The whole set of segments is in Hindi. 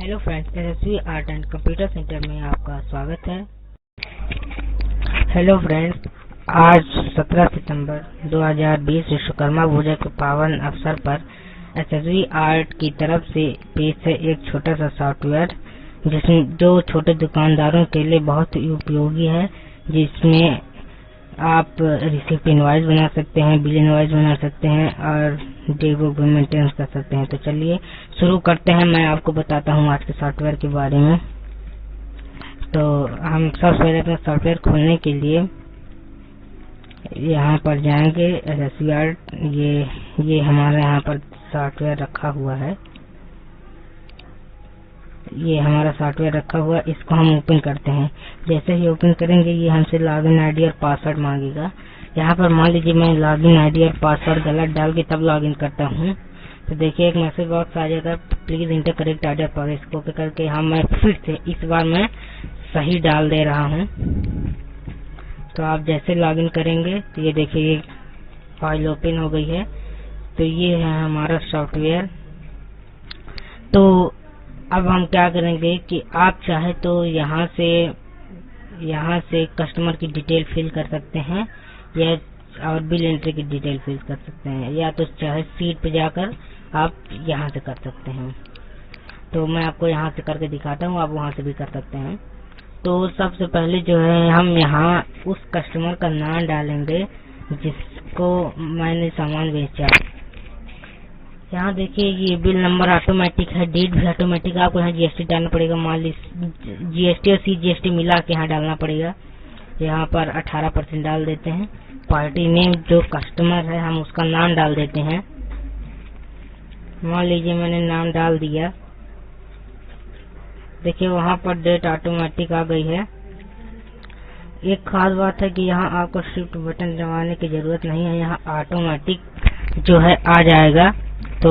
Hello friends, SSV art and computer centre में आपका स्वागत है। हेलो फ्रेंड्स, आज 17 सितंबर 2020 विश्वकर्मा पूजा के पावन अवसर पर एसएसवी आर्ट की तरफ से पेश है एक छोटा सा सॉफ्टवेयर जिसमें जो छोटे दुकानदारों के लिए बहुत ही उपयोगी है, जिसमें आप रिसिप्ट इनवॉइस बना सकते हैं, बिल इनवॉइस बना सकते हैं और डे बुक भी मेंटेन कर सकते हैं। तो चलिए शुरू करते हैं। मैं आपको बताता हूँ आज के सॉफ्टवेयर के बारे में। तो हम सबसे पहले अपना सॉफ्टवेयर खोलने के लिए यहाँ पर जाएंगे। एसएसवी आर्ट ये हमारा यहाँ पर सॉफ्टवेयर रखा हुआ है। ये हमारा सॉफ्टवेयर रखा हुआ, इसको हम ओपन करते हैं। जैसे ही ओपन करेंगे ये हमसे लॉगिन आईडी और पासवर्ड मांगेगा। यहाँ पर मान लीजिए मैं लॉगिन आईडी और पासवर्ड गलत डाल के तब लॉगिन करता हूँ तो देखिए एक मैसेज बॉक्स आ जाएगा, प्लीज इंटर करेक्ट आईडी और पासवर्ड। इसको ओके करके मैं फिर से इस बार मैं सही डाल दे रहा हूँ। तो आप जैसे लॉगिन करेंगे तो ये देखिए ये फाइल ओपन हो गई है। तो ये है हमारा सॉफ्टवेयर। तो अब हम क्या करेंगे कि आप चाहे तो यहाँ से कस्टमर की डिटेल फिल कर सकते हैं या और बिल एंट्री की डिटेल फिल कर सकते हैं, या तो चाहे सीट पे जाकर आप यहाँ से कर सकते हैं। तो मैं आपको यहाँ से करके दिखाता हूँ, आप वहाँ से भी कर सकते हैं। तो सबसे पहले जो है हम यहाँ उस कस्टमर का नाम डालेंगे जिसको मैंने सामान बेचा। यहाँ देखिए ये बिल नंबर ऑटोमेटिक है, डेट भी ऑटोमेटिक है। आपको यहाँ जीएसटी डालना पड़ेगा, मान लीजिए जीएसटी और सीजीएसटी मिला के यहाँ डालना पड़ेगा। यहाँ पर 18% डाल देते हैं। पार्टी नेम जो कस्टमर है हम उसका नाम डाल देते हैं। मान लीजिए मैंने नाम डाल दिया। देखिए वहाँ पर डेट ऑटोमेटिक आ गई है। एक खास बात है कि यहाँ आपको शिफ्ट बटन दबाने की जरूरत नहीं है, यहाँ ऑटोमेटिक जो है आ जाएगा। तो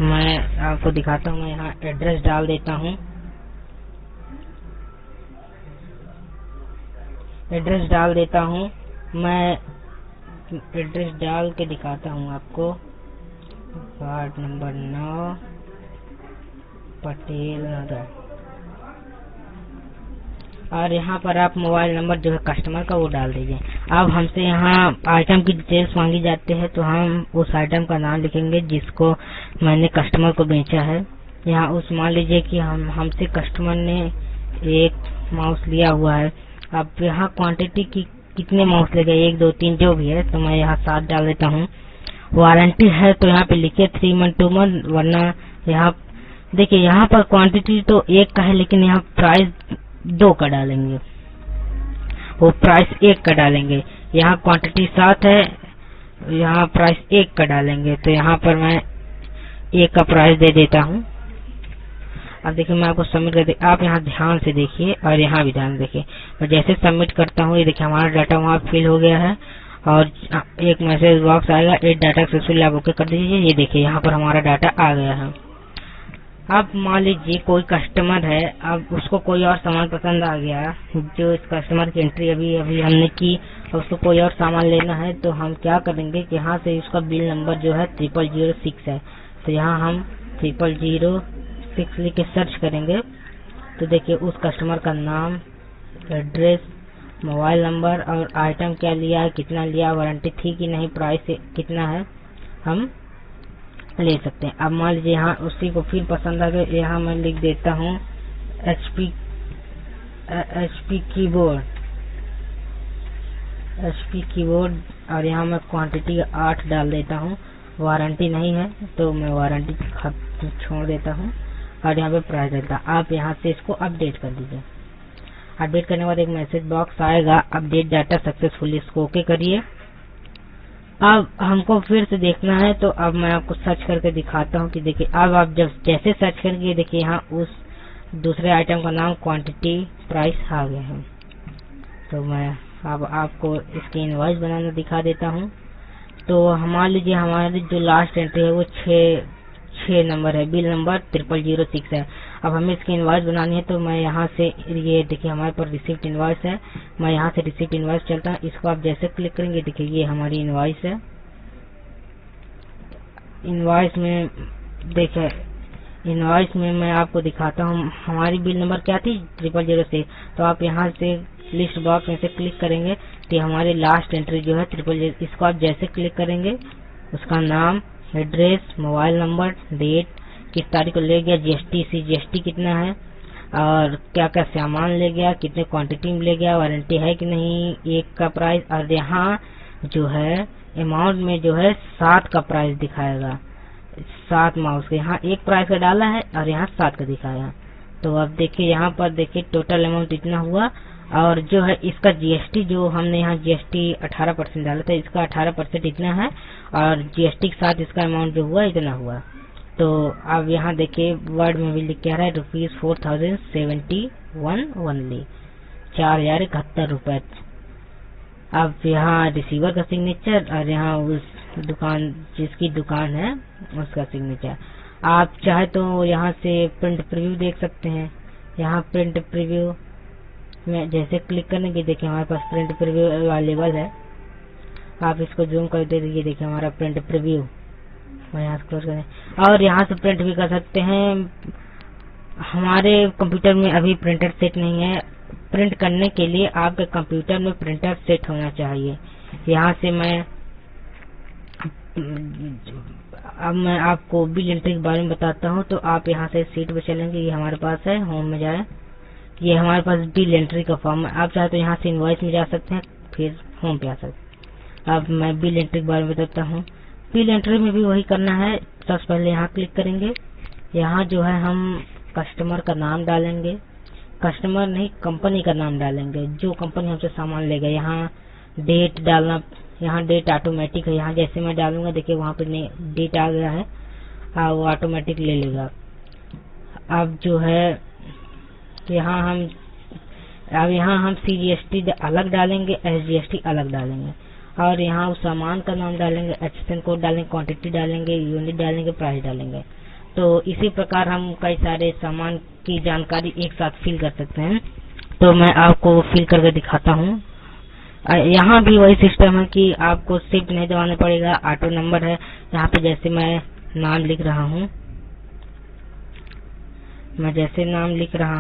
मैं आपको दिखाता हूँ। मैं यहाँ एड्रेस डाल देता हूँ। एड्रेस डाल देता हूँ। मैं एड्रेस डाल के दिखाता हूँ आपको। Ward number 9 Patel Nagar. और यहाँ पर आप मोबाइल नंबर जो है कस्टमर का वो डाल दीजिए। अब हमसे यहाँ आइटम की डिटेल्स मांगी जाती है, तो हम उस आइटम का नाम लिखेंगे जिसको मैंने कस्टमर को बेचा है। यहाँ उस मान लीजिए कि हमसे कस्टमर ने एक माउस लिया हुआ है। अब यहाँ क्वांटिटी की कितने माउस लेगा, 1 2 3 जो भी है, तो मैं यहाँ 7 डाल देता हूँ। वारंटी है तो यहाँ पे लिखिए 3 month 2 month, वरना यहाँ देखिए यहाँ पर क्वांटिटी तो 1 का है लेकिन यहाँ प्राइस 2 का डालेंगे, वो प्राइस 1 का डालेंगे। यहाँ क्वांटिटी 7 है, यहाँ प्राइस 1 का डालेंगे। तो यहाँ पर मैं 1 का प्राइस दे देता हूँ। अब देखिए मैं आपको सबमिट कर दे। आप यहाँ ध्यान से देखिए और यहाँ भी ध्यान देखिए। और जैसे सबमिट करता हूँ ये देखिए हमारा डाटा वहाँ फिल हो गया है और एक मैसेज बॉक्स आएगा, एक डाटा सक्सेसफुल आप ओके कर दीजिए। ये देखिए यहाँ पर हमारा डाटा आ गया है। अब मान लीजिए कोई कस्टमर है, अब उसको कोई और सामान पसंद आ गया, जो इस कस्टमर की एंट्री अभी हमने की और उसको कोई और सामान लेना है, तो हम क्या करेंगे कि यहाँ से उसका बिल नंबर जो है 0006 है। तो यहाँ हम 0006 लिख के सर्च करेंगे। तो देखिए उस कस्टमर का नाम, एड्रेस, मोबाइल नंबर और आइटम क्या लिया है, कितना लिया, वारंटी थी कि नहीं, प्राइस कितना है, हम ले सकते हैं। अब मान लीजिए यहाँ उसी को फिर पसंद आ गया, यहाँ मैं लिख देता हूँ HP कीबोर्ड और यहाँ मैं क्वांटिटी 8 डाल देता हूँ। वारंटी नहीं है तो मैं वारंटी छोड़ देता हूँ और यहाँ पे प्राइस देता हूँ। आप यहाँ से इसको अपडेट कर दीजिए। अपडेट करने के बाद एक मैसेज बॉक्स आएगा, अपडेट डाटा सक्सेसफुली, इसको ओके करिए। अब हमको फिर से देखना है, तो अब मैं आपको सर्च करके दिखाता हूँ कि देखिए अब आप जब जैसे सर्च करके देखिए यहाँ उस दूसरे आइटम का नाम, क्वांटिटी, प्राइस आ गया है। तो मैं अब आपको इसकी इनवॉइस बनाना दिखा देता हूँ। तो मान लीजिए हमारी जो लास्ट एंट्री है वो 6 नंबर है, बिल नंबर 0006 है। अब हमें इसकी इनवॉइस बनानी है, तो मैं यहाँ से ये देखिए हमारे पर रिसिप्ट इनवॉइस है, मैं यहाँ से रिसिप्ट इनवॉइस चलता हूँ। इसको आप जैसे क्लिक करेंगे देखिए ये हमारी इनवॉइस है। इनवॉइस में देखिए इनवॉइस में मैं आपको दिखाता हूँ। हमारी बिल नंबर क्या थी 00006। तो आप यहाँ से लिस्ट बॉक्स में से क्लिक करेंगे तो हमारी लास्ट एंट्री जो है 000। इसको आप जैसे क्लिक करेंगे उसका नाम, एड्रेस, मोबाइल नंबर, डेट, किस तारीख को ले गया, जीएसटी कितना है और क्या क्या सामान ले गया, कितने क्वांटिटी में ले गया, वारंटी है कि नहीं, एक का प्राइस। और यहाँ जो है अमाउंट में जो है 7 का प्राइस दिखाएगा। 7 माउस के यहाँ 1 प्राइस का डाला है और यहाँ 7 का दिखाया। तो अब देखिए यहाँ पर देखिए टोटल अमाउंट इतना हुआ और जो है इसका जीएसटी जो हमने यहाँ जीएसटी 18% डाला था, इसका 18% इतना है और जीएसटी के साथ इसका अमाउंट जो हुआ इतना हुआ। तो अब यहाँ देखिए वर्ड में भी लिख के आ रहा है ₹4071 ओनली, 4071 रुपए। अब यहाँ रिसीवर का सिग्नेचर और यहाँ उस दुकान जिसकी दुकान है उसका सिग्नेचर। आप चाहे तो यहाँ से प्रिंट प्रीव्यू देख सकते हैं। यहाँ प्रिंट प्रीव्यू में जैसे क्लिक करने की देखिए हमारे पास प्रिंट प्रीव्यू अवेलेबल है। आप इसको जूम कर दे दीजिए, देखिए हमारा प्रिंट प्रीव्यू। मैं यहाँ से क्लोज करें और यहाँ से प्रिंट भी कर सकते हैं। हमारे कंप्यूटर में अभी प्रिंटर सेट नहीं है। प्रिंट करने के लिए आपके कंप्यूटर में प्रिंटर सेट होना चाहिए। यहाँ से अब मैं आपको बिल एंट्री के बारे में बताता हूँ। तो आप यहाँ से सीट पे चलेंगे, ये हमारे पास है, होम में जाए, ये हमारे पास बिल एंट्री का फॉर्म है। आप चाहे तो यहाँ से इनवॉइस में जा सकते हैं, फिर होम पे आ सकते हैं। अब मैं बिल एंट्री के बारे में बताता हूँ। बिल एंट्री में भी वही करना है। सबसे पहले यहाँ क्लिक करेंगे, यहाँ जो है हम कस्टमर का नाम डालेंगे, कस्टमर नहीं कंपनी का नाम डालेंगे, जो कंपनी हमसे सामान लेगा। यहाँ डेट डालना, यहाँ डेट ऑटोमेटिक है, यहाँ जैसे मैं डालूंगा देखिए वहाँ पे डेट आ गया है, वो ऑटोमेटिक ले लेगा। अब जो है यहाँ हम CGST अलग डालेंगे, SGST अलग डालेंगे और यहाँ उस सामान का नाम डालेंगे, HSN कोड डालेंगे, क्वांटिटी डालेंगे, यूनिट डालेंगे, प्राइस डालेंगे। तो इसी प्रकार हम कई सारे सामान की जानकारी एक साथ फिल कर सकते हैं। तो मैं आपको फिल करके दिखाता हूँ। यहाँ भी वही सिस्टम है कि आपको शिफ्ट नहीं दबाना पड़ेगा, ऑटो नंबर है। यहाँ पे जैसे मैं नाम लिख रहा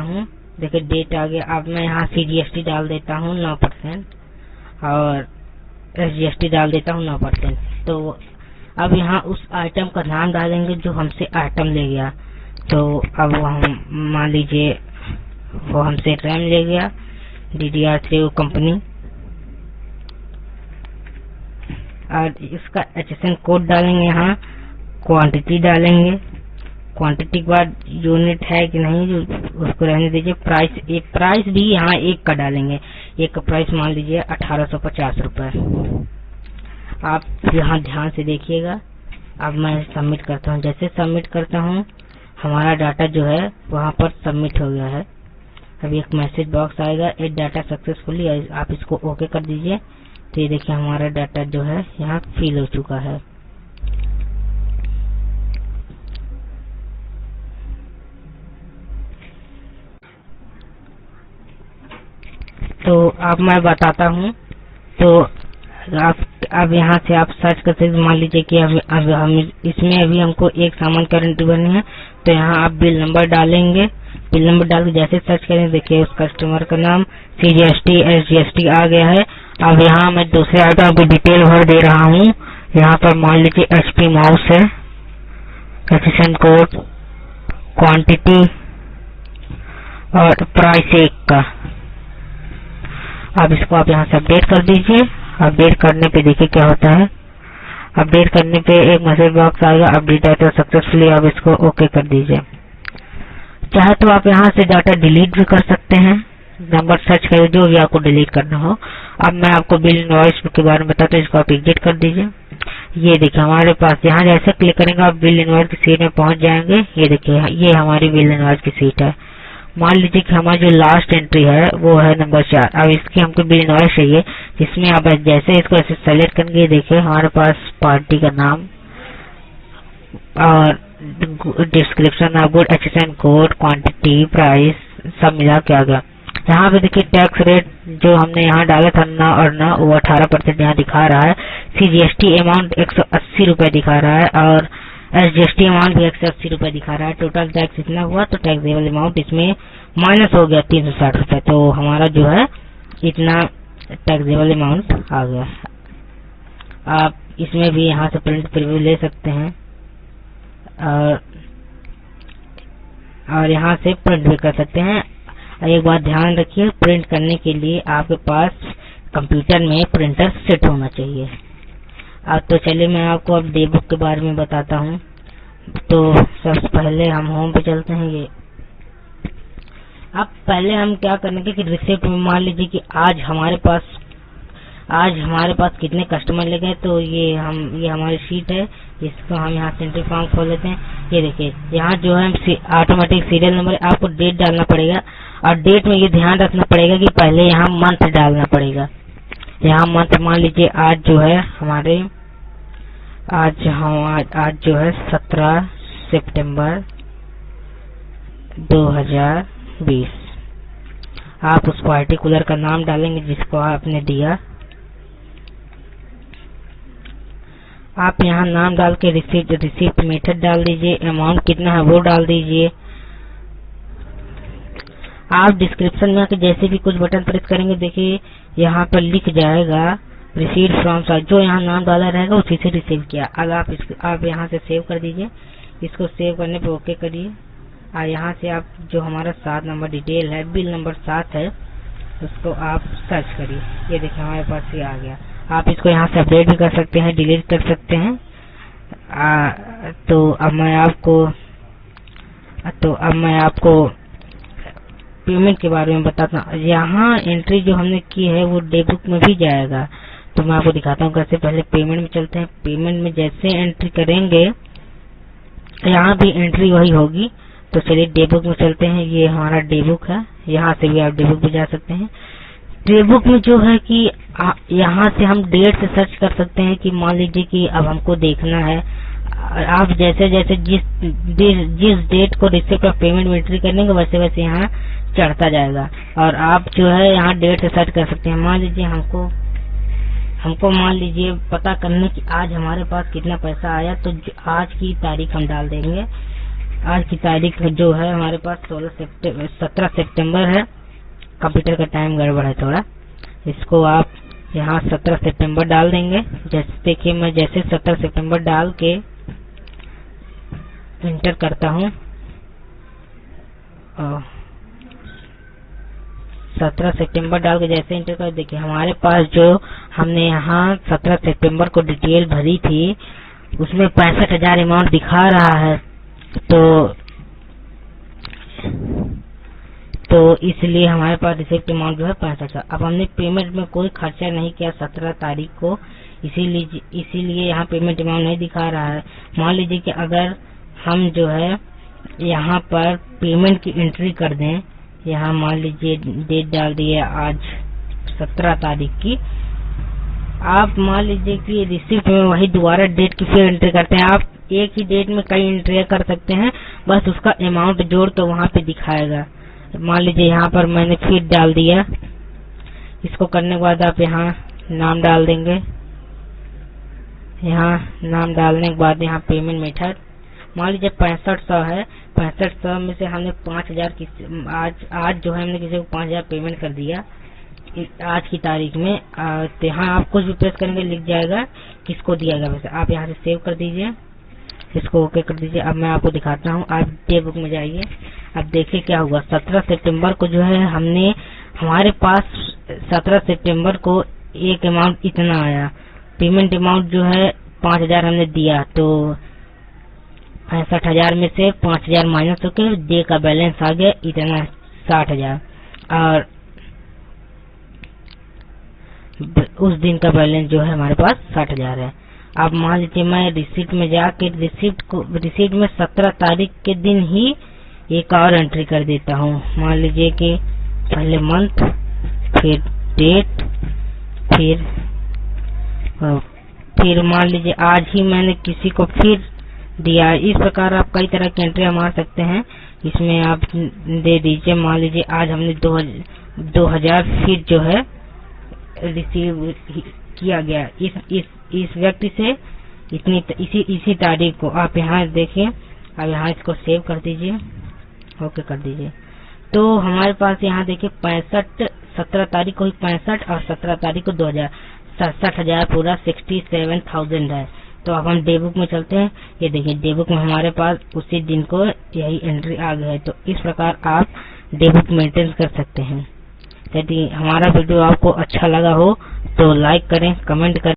हूँ, देखिए डेट आ गया। अब मैं यहाँ CGST डाल देता हूँ 9% और SGST डाल देता हूँ 9%। तो अब यहाँ उस आइटम का नाम डालेंगे जो हमसे आइटम ले गया। तो अब हम मान लीजिए वो हमसे रैम ले गया, DDR3 कंपनी, और इसका HSN कोड डालेंगे, यहाँ क्वांटिटी डालेंगे, क्वांटिटी के बाद यूनिट है कि नहीं उसको रहने दीजिए। प्राइस भी यहाँ 1 का डालेंगे, 1 का प्राइस मान लीजिए 1850 रुपए। आप यहाँ ध्यान से देखिएगा। अब मैं सबमिट करता हूँ, जैसे सबमिट करता हूँ हमारा डाटा जो है वहाँ पर सबमिट हो गया है। अभी एक मैसेज बॉक्स आएगा, एड डाटा सक्सेसफुली, आप इसको ओके कर दीजिए। तो ये देखिए हमारा डाटा जो है यहाँ फिल हो चुका है। तो अब मैं बताता हूँ। तो अब यहाँ से आप सर्च कर सकते, मान लीजिए कि अब हम इसमें अभी हमको एक सामान करंट भरनी है। तो यहाँ आप बिल नंबर डालेंगे, बिल नंबर डाल के जैसे सर्च करेंगे देखिए उस कस्टमर का नाम CGST SGST आ गया है। अब यहाँ मैं दूसरे आइटम की डिटेल भर दे रहा हूँ। यहाँ पर मान लीजिए HP माउस है, HSN कोड, क्वांटिटी और प्राइस 1 का। अब इसको आप यहाँ से अपडेट कर दीजिए। अपडेट करने पे देखिए क्या होता है। अपडेट करने पे एक मैसेज बॉक्स आएगा, अपडेट डाटा सक्सेसफुली, आप इसको ओके कर दीजिए। चाहे तो आप यहाँ से डाटा डिलीट भी कर सकते हैं, नंबर सर्च करें जो भी आपको डिलीट करना हो। अब मैं आपको बिल इनवॉइस के बारे में बताता हूँ, इसको आप एग्जिट कर दीजिए। ये देखिए हमारे पास यहाँ जैसे क्लिक करेंगे आप बिल इनवॉइस की सीट में पहुंच जाएंगे। ये देखिए ये हमारी बिल इनवॉइस की सीट है। मान लीजिए कि हमारी जो लास्ट एंट्री है वो है नंबर 4। अब इसकी हमको बिल इनवॉइस चाहिए, जिसमें आप जैसे इसको ऐसे सेलेक्ट करेंगे देखिए हमारे पास पार्टी का नाम और description of good, HSN code, quantity, price सब मिला के आ गया। यहाँ पे देखिए टैक्स रेट जो हमने यहाँ डाला था ना और ना, वो 18% यहाँ दिखा रहा है। CGST अमाउंट 180 रुपए दिखा रहा है और एसजीएसटी अमाउंट भी 180 रुपये दिखा रहा है। टोटल टैक्स इतना हुआ, तो टैक्सेबल अमाउंट इसमें माइनस हो गया 360 रुपये। तो हमारा जो है इतना टैक्सेबल अमाउंट आ गया। आप इसमें भी यहाँ से प्रिंट प्रीव्यू ले सकते हैं और यहाँ से प्रिंट भी कर सकते हैं। एक बात ध्यान रखिए, प्रिंट करने के लिए आपके पास कंप्यूटर में प्रिंटर सेट होना चाहिए। तो चलिए मैं आपको अब डे बुक के बारे में बताता हूँ। तो सबसे पहले हम होम पे चलते हैं। ये अब पहले हम क्या करेंगे कि रिसिप्ट में मान लीजिए कि आज हमारे पास कितने कस्टमर ले गए। तो ये हमारी शीट है, इसको हम यहाँ सेंट्रल फॉर्म खोल लेते हैं। ये देखिए यहाँ जो है ऑटोमेटिक सीरियल नंबर, आपको डेट डालना पड़ेगा और डेट में ये ध्यान रखना पड़ेगा कि पहले यहाँ मंथ डालना पड़ेगा। यहाँ मंथ मान लीजिए आज जो है हमारे आज जो है 17 सितंबर 2020। आप उस पार्टिकुलर का नाम डालेंगे जिसको आपने दिया। आप यहाँ नाम डाल के रिसिप्ट मेथड डाल दीजिए, अमाउंट कितना है वो डाल दीजिए। आप डिस्क्रिप्शन में आके जैसे भी कुछ बटन प्रेस करेंगे, देखिए यहाँ पर लिख जाएगा रिसीव फ्रॉम साइट। जो यहाँ नाम डाला रहेगा उसी से रिसीव किया। अब आप यहाँ से सेव कर दीजिए। इसको सेव करने पे ओके करिए और यहाँ से आप जो हमारा 7 नंबर डिटेल है, बिल नंबर 7 है, उसको आप सर्च करिए। ये देखिए हमारे पास ये आ गया। आप इसको यहाँ से अपडेट भी कर सकते हैं, डिलीट कर सकते हैं। तो अब मैं आपको पेमेंट के बारे में बताता हूँ। यहाँ एंट्री जो हमने की है वो डे बुक में भी जाएगा। तो मैं आपको दिखाता हूँ कैसे। पहले पेमेंट में चलते हैं। पेमेंट में जैसे एंट्री करेंगे यहाँ भी एंट्री वही होगी। तो चलिए डे बुक में चलते हैं। ये हमारा डे बुक है, यहाँ से भी आप डे बुक भी जा सकते हैं। डे बुक में जो है कि यहाँ से हम डेट से सर्च कर सकते हैं कि मान लीजिए कि अब हमको देखना है। आप जैसे जैसे जिस डेट को रिसिप्ट ऑफ पेमेंट में एंट्री करेंगे वैसे वैसे यहाँ चढ़ता जाएगा। और आप जो है यहाँ डेट से सर्च कर सकते हैं। मान लीजिए हमको मान लीजिए पता करने की आज हमारे पास कितना पैसा आया, तो आज की तारीख हम डाल देंगे। आज की तारीख जो है हमारे पास 17 सितंबर है। कंप्यूटर का टाइम गड़बड़ है थोड़ा। इसको आप यहाँ 17 सितंबर डाल देंगे। जैसे देखिए मैं जैसे 17 सितंबर डाल के इंटर करता हूँ, 17 सितंबर डाल के जैसे इंटर कर, देखिए हमारे पास जो हमने यहाँ 17 सितंबर को डिटेल भरी थी उसमें 65,000 अमाउंट दिखा रहा है। तो इसलिए हमारे पास रिसिप्ट अमाउंट जो है 65,000। अब हमने पेमेंट में कोई खर्चा नहीं किया 17 तारीख को, इसीलिए यहाँ पेमेंट अमाउंट नहीं दिखा रहा है। मान लीजिए कि अगर हम जो है यहाँ पर पेमेंट की एंट्री कर दें, यहाँ मान लीजिए डेट डाल दिए आज 17 तारीख की। आप मान लीजिए कि रिसिप्ट में वही दोबारा डेट की फिर एंट्री करते हैं। आप एक ही डेट में कई एंट्री कर सकते हैं, बस उसका अमाउंट जोड़ तो वहाँ पे दिखाएगा। मान लीजिए यहाँ पर मैंने फिर डाल दिया। इसको करने के बाद आप यहाँ नाम डाल देंगे। यहाँ नाम डालने के बाद यहाँ पेमेंट मेथड मान लीजिए 6500 है। 6500 में से हमने 5000 आज जो है हमने किसी को 5000 पेमेंट कर दिया आज की तारीख में। तो यहाँ आप कुछ भी प्रेस करेंगे लिख जाएगा किसको दिया गया वैसे। आप यहाँ से सेव कर दीजिए, इसको ओके कर दीजिए। अब मैं आपको दिखाता हूँ। आप डे बुक में जाइए। अब देखिए क्या हुआ। 17 सितंबर को जो है हमारे पास 17 सितंबर को एक अमाउंट इतना आया। पेमेंट अमाउंट जो है 5000 हमने दिया, तो 65,000 में से 5,000 माइनस होकर डे का बैलेंस आ गया इतना 60,000 और उस दिन का बैलेंस जो है हमारे पास 60,000 है। अब मान लीजिए मैं रिसीप्ट में जाके रिसीप्ट में 17 तारीख के दिन ही एक और एंट्री कर देता हूँ। मान लीजिए कि पहले मंथ, फिर डेट, फिर मान लीजिए आज ही मैंने किसी को फिर दिया। इस प्रकार आप कई तरह की एंट्री मार सकते हैं। इसमें आप दे दीजिए मान लीजिए आज हमने 2000 फिर जो है रिसीव किया गया इस व्यक्ति से इसी तारीख को आप यहाँ देखिए। अब यहाँ इसको सेव कर दीजिए, ओके कर दीजिए। तो हमारे पास यहाँ देखिए 17 तारीख को 65 और 17 तारीख को 67,000 पूरा 67,000 है। तो अब हम डे बुक में चलते हैं। ये देखिए डे बुक में हमारे पास उसी दिन को यही एंट्री आ गया है। तो इस प्रकार आप डे बुक मेंटेन कर सकते हैं। यदि हमारा वीडियो आपको अच्छा लगा हो तो लाइक करें, कमेंट करें।